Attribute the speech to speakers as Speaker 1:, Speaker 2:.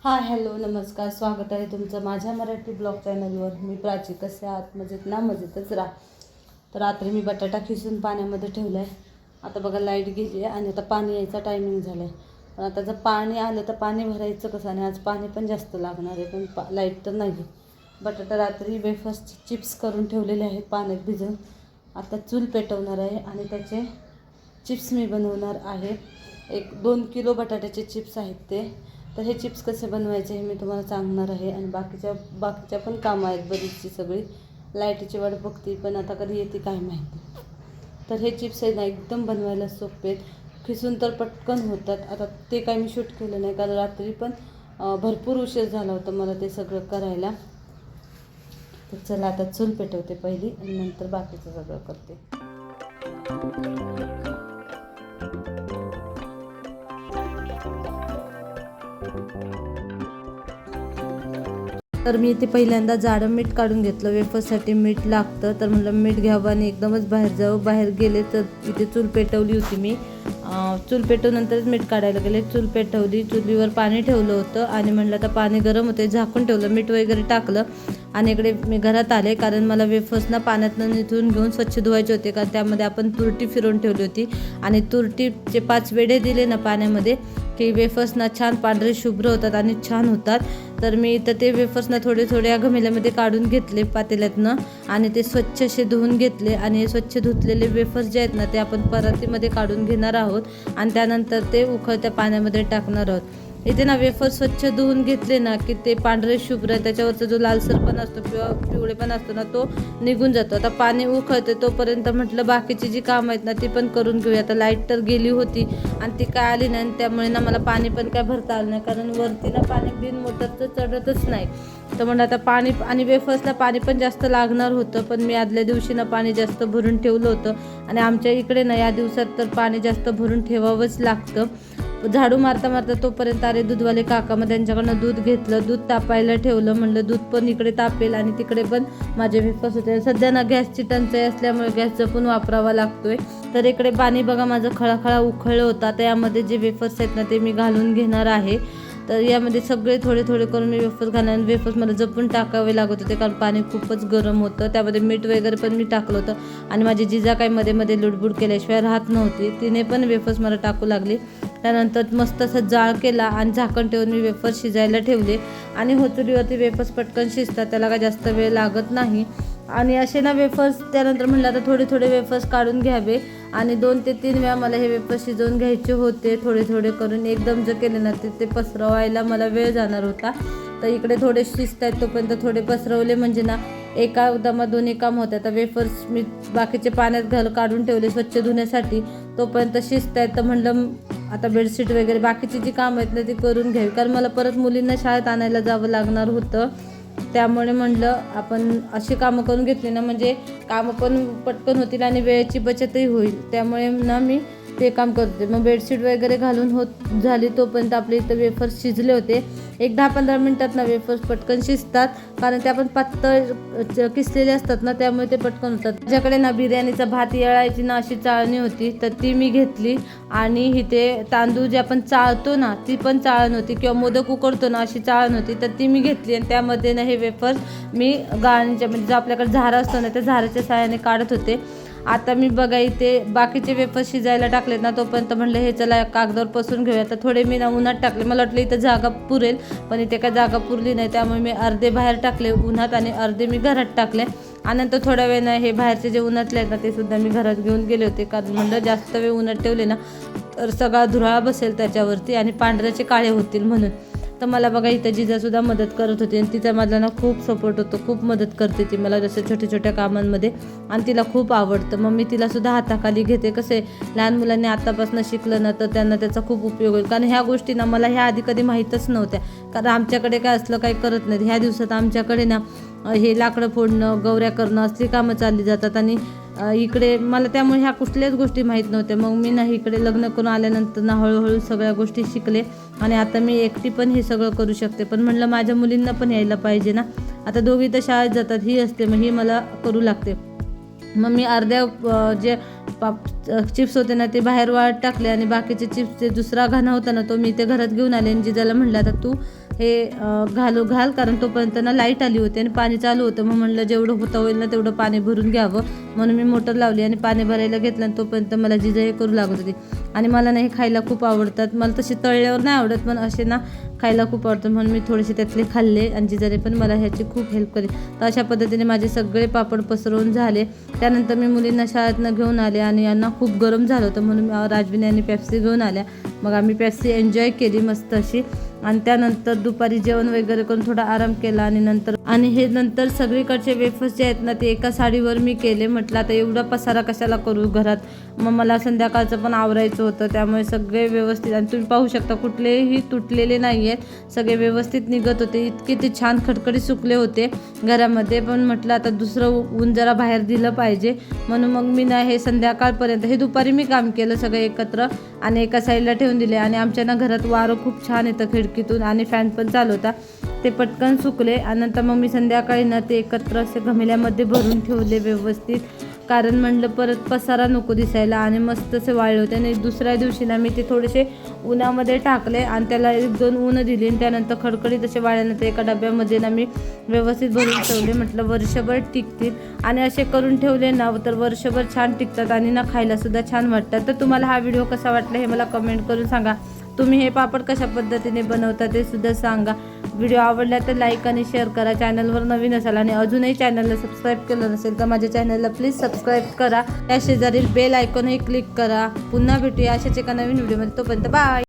Speaker 1: Hi hello नमस्कार, स्वागत आहे तुमचं माझ्या मराठी ब्लॉग चॅनलवर. मी प्राची. कसे आहात? मजेत ना? मजेतच राहा. तर रात्री मी बटाटा खिसून पाण्यामध्ये ठेवला आहे. आता बघा लाईट गेली आहे आणि आता पाणी यायचा टायमिंग झाला आहे. पण आता जर पाणी आलं तर पाणी भरायचं कसं? आणि आज पाणी पण जास्त लागणार आहे, पण लाईट तर नाही. बटाटा रात्री वेफर्स चिप्स करून ठेवलेले आहेत पाण्यात भिजवून. आता चूल पेटवणार आहे आणि त्याचे चिप्स मी बनवणार आहे. 1-2 किलो बटाट्याचे चिप्स आहेत ते. तर हे चिप्स कसे बनवायचे हे मी तुम्हाला सांगणार आहे. आणि बाकीच्या पण कामं आहेत बरीचशी. सगळी लाईटीची वाट बघते, पण आता कधी येते काय माहिती. तर हे चिप्स आहे ना एकदम बनवायला सोपे आहेत. खिसून तर पटकन होतात. आता ते काही मी शूट केलं नाही, कारण रात्री पण भरपूर उशीर झाला होता मला ते सगळं करायला. तर चला आता चूल पेटवते पहिली आणि नंतर बाकीचं सगळं करते. तर मी इथे पहिल्यांदा जाडं मीठ काढून घेतलं. वेफरसाठी मीठ लागतं, तर म्हटलं मीठ घ्यावं आणि एकदमच बाहेर जावं. बाहेर गेले तर इथे चूल पेटवली होती मी. चूल पेटवल्यानंतरच मीठ काढायला गेले. चूल पेटवली, चुलीवर पाणी ठेवलं होतं आणि म्हटलं आता पाणी गरम होते, झाकून ठेवलं, मीठ वगैरे टाकलं आणि इकडे मी घरात आले, कारण मला वेफर्सना पाण्यातनं निथळून घेऊन स्वच्छ धुवायचे होते. कारण त्यामध्ये आपण तुरटी फिरवून ठेवली होती आणि तुरटीचे 5 वेढे दिले ना पाण्यामध्ये की वेफर्सना छान पांढरे शुभ्र होतात आणि छान होतात. तर मी इथं ते वेफर्सना थोडे थोडे घमेल्यामध्ये काढून घेतले पातेल्यातनं आणि ते स्वच्छ असे धुवून घेतले. आणि हे स्वच्छ धुतलेले वेफर्स जे आहेत ना ते आपण परातीमध्ये काढून घेणार आहोत आणि त्यानंतर ते उकळत्या पाण्यामध्ये टाकणार आहोत. इथे ना वेफर स्वच्छ धुवून घेतले ना की ते पांढरे शुभ्र, त्याच्यावरचा जो लालसरपणा असतो किंवा पिवळेपणा असतो ना तो निघून जातो. आता पाणी उकळते तोपर्यंत म्हटलं बाकीची जी कामं आहेत ना ती पण करून घेऊया. आता लाईट तर गेली होती आणि ती काय आली नाही, त्यामुळे ना मला पाणी पण काय भरता आलं नाही, कारण वरती ना पाणी बिन मोटरचं चढतच नाही. तर म्हणलं आता पाणी आणि वेफर्सला पाणी पण जास्त लागणार होतं, पण मी आदल्या दिवशी ना पाणी जास्त भरून ठेवलं होतं. आणि आमच्या इकडे ना या दिवसात तर पाणी जास्त भरून ठेवावंच लागतं. झाडू मारता मारता तोपर्यंत आले दूधवाले काका. मग त्यांच्याकडनं दूध घेतलं, दूध तापायला ठेवलं. म्हणलं दूध पण इकडे तापेल आणि तिकडे पण माझे वेफर्स होते. सध्या ना गॅसची टंचाई असल्यामुळे गॅस जपून वापरावा लागतोय. तर इकडे पाणी बघा माझं खळाखळा उकळलं होतं. आता यामध्ये जे वेफर्स आहेत ना ते मी घालून घेणार आहे. तर यामध्ये सगळे थोडे थोडे करून मी वेफर्स घालणार. आणि वेफर्स मला जपून टाकावे लागत होते, कारण पाणी खूपच गरम होतं. त्यामध्ये मीठ वगैरे पण मी टाकलं होतं. आणि माझी जिजा काही मध्ये मध्ये लुडबुड केल्याशिवाय राहत नव्हती, तिने पण वेफर्स मला टाकू लागली. त्यानंतर मस्त असं जाळ केला आणि झाकण ठेवून मी वेफर्स शिजायला ठेवले. आणि चुलीवरती वेफर्स पटकन शिजतात, त्याला काय जास्त वेळ लागत नाही. आणि असे ना वेफर्स त्यानंतर म्हटलं आता थोडे थोडे वेफर्स काढून घ्यावे आणि 2 ते 3 वेळा मला हे वेफर्स शिजवून घ्यायचे होते. थोडे थोडे करून एकदम जर केले ना ते पसरवायला मला वेळ जाणार होता. तर इकडे थोडे शिजत आहेत तोपर्यंत थोडे पसरवले, म्हणजे ना एका दमात 2 काम होते. आता वेफर्स मी बाकीचे पाण्यात काढून ठेवले स्वच्छ धुण्यासाठी, तोपर्यंत शिजत आहेत. तर म्हणलं आता बेडशीट वगैरे बाकीची जी कामं आहेत ना ती करून घ्यावी, कारण मला परत मुलींना शाळेत आणायला जावं लागणार होतं. त्यामुळे म्हणलं आपण अशी कामं करून घेतली ना म्हणजे कामं पण पटकन होतील आणि वेळेची बचतही होईल. त्यामुळे ना मी ते काम करते. मग बेडशीट वगैरे घालून झाली तोपर्यंत आपले इथं वेफर्स शिजले होते. 10-15 मिनटात ना वेफर्स पटकन शिजतात, कारण ते आपण पातळ किसलेले असतात ना त्यामुळे ते पटकन होतात. माझ्याकडे ना बिर्याणीचा भात येळायची ना अशी चाळणी होती, तर ती मी घेतली. आणि इथे तांदूळ जे आपण चाळतो ना ती पण चाळण होती, किंवा मोदक उकडतो ना अशी चाळण होती, तर ती मी घेतली. आणि त्यामध्ये ना हे वेफर्स मी गाळणीच्या म्हणजे जो आपल्याकडे झारा असतो ना त्या झाराच्या साहाय्याने काढत होते. आता मी बघा इथे बाकीचे वेफर्स शिजायला टाकलेत ना, तोपर्यंत म्हणलं हे चला कागदावर पसरून घेऊया. तर थोडे मी ना उन्हात टाकले, मला वाटलं इथं जागा पुरेल, पण इथे काय जागा पुरली नाही. त्यामुळे मी अर्धे बाहेर टाकले उन्हात आणि अर्धे मी घरात टाकले. आणि नंतर थोड्या वेळानं हे बाहेरचे जे उन्हातले आहेत ना ते सुद्धा मी घरात घेऊन गेले होते, कारण म्हणलं जास्त वेळ उन्हात ठेवले ना तर सगळा धुराळा बसेल त्याच्यावरती आणि पांढऱ्याचे काळे होतील म्हणून. तर मला बघा इथं जिजासुद्धा मदत करत होती आणि तिचा माझा ना खूप सपोर्ट होतो, खूप मदत करते ती मला जसं छोट्या छोट्या कामांमध्ये, आणि तिला खूप आवडतं. मग मी तिलासुद्धा हाताखाली घेते. कसे लहान मुलांनी आतापासून शिकलं ना तर त्यांना त्याचा खूप उपयोग होईल, कारण ह्या गोष्टी ना मला ह्या आधी कधी माहीतच नव्हत्या, कारण आमच्याकडे काय असलं काही करत नाहीत. ह्या दिवसात आमच्याकडे ना हे लाकडं फोडणं, गौऱ्या करणं असली कामं चालली जातात. आणि इकडे मला त्यामुळे ह्या कुठल्याच गोष्टी माहीत नव्हत्या. मग मी ना इकडे लग्न करून आल्यानंतर ना हळूहळू सगळ्या गोष्टी शिकले आणि आता मी एकटी पण हे सगळं करू शकते. पण म्हणलं माझ्या मुलींना पण यायला पाहिजे ना. आता दोघी तर शाळेत जातात, ही असते मग ही मला करू लागते. मग मी अर्ध्या जे चिप्स होते ना ते बाहेर वाळत टाकले आणि बाकीचे चिप्स जे दुसरा घाणा होता ना तो मी ते घरात घेऊन आले आणि जिजाला म्हणलं आता तू हे घाल, कारण तोपर्यंत ना लाईट आली होती आणि पाणी चालू होतं. मग म्हणलं जेवढं होतं होईल ना तेवढं पाणी भरून घ्यावं म्हणून मी मोटर लावली आणि पाणी भरायला घेतलं आणि तोपर्यंत मला जिजा हे करू लागत होती. आणि मला ना हे खायला खूप आवडतात, मला तसे तळल्यावर नाही आवडत पण असे ना खायला खूप आवडतं म्हणून मी थोडेसे त्यातले खाल्ले आणि जिजाने पण मला ह्याची खूप हेल्प केली. तर अशा पद्धतीने माझे सगळे पापड पसरवून झाले. त्यानंतर मी मुलींना शाळेतनं घेऊन आले आणि यांना खूप गरम झालं होतं म्हणून राजवीन यांनी पेप्सी घेऊन आल्या. मग आम्ही पेप्सी एन्जॉय केली मस्त अशी आणि त्यानंतर दुपारी जेवण वगैरे करून थोडा आराम केला आणि हे नंतर सगळीकडचे वेफर्स जे आहेत ना ते एका साडीवर मी केले. म्हटलं आता एवढा पसारा कशाला करू घरात, मग मला संध्याकाळचं पण आवरायचं होतं त्यामुळे सगळे व्यवस्थित आणि तुम्ही पाहू शकता कुठलेही तुटलेले नाही आहेत, सगळे व्यवस्थित निघत होते. इतके ते छान खडखडी सुकले होते घरामध्ये. पण म्हटलं आता दुसरं ऊन जरा बाहेर दिलं पाहिजे म्हणून मग मी ना हे संध्याकाळपर्यंत हे दुपारी मी काम केलं सगळं एकत्र आणि एका साईडला ठेवून दिले. आणि आमच्या ना घरात वारं खूप छान येतं खिडकीतून आणि फॅन पण चालू होता, ते पटकन सुकले. आणि नंतर मग मी संध्याकाळी ना ते एकत्र असे घमेल्यामध्ये भरून ठेवले व्यवस्थित, कारण म्हणलं परत पसारा नको दिसायला आणि मस्त असे वाळले होते. आणि दुसऱ्या दिवशी ना मी ते थोडेसे उन्हामध्ये टाकले आणि त्याला 1-2 ऊन दिली आणि त्यानंतर खडखडीत असे वाळल्यानंतर एका डब्यामध्ये ना मी व्यवस्थित भरून ठेवले. म्हटलं वर्षभर टिकतील आणि असे करून ठेवले ना तर वर्षभर छान टिकतात आणि ना खायलासुद्धा छान वाटतात. तर तुम्हाला हा व्हिडिओ कसा वाटला हे मला कमेंट करून सांगा. तुम्ही हे पापड कशा पद्धतीने बनवता ते सुद्धा सांगा. व्हिडिओ आवडला तर लाईक आणि शेअर करा. चॅनलवर नवीन असाल आणि अजूनही चॅनलला सबस्क्राईब केलं नसेल तर माझ्या चॅनलला प्लीज सबस्क्राईब करा. त्या शेजारील बेल आयकॉनही क्लिक करा. पुन्हा भेटूया अशाच एका नवीन व्हिडिओमध्ये. तोपर्यंत बाय.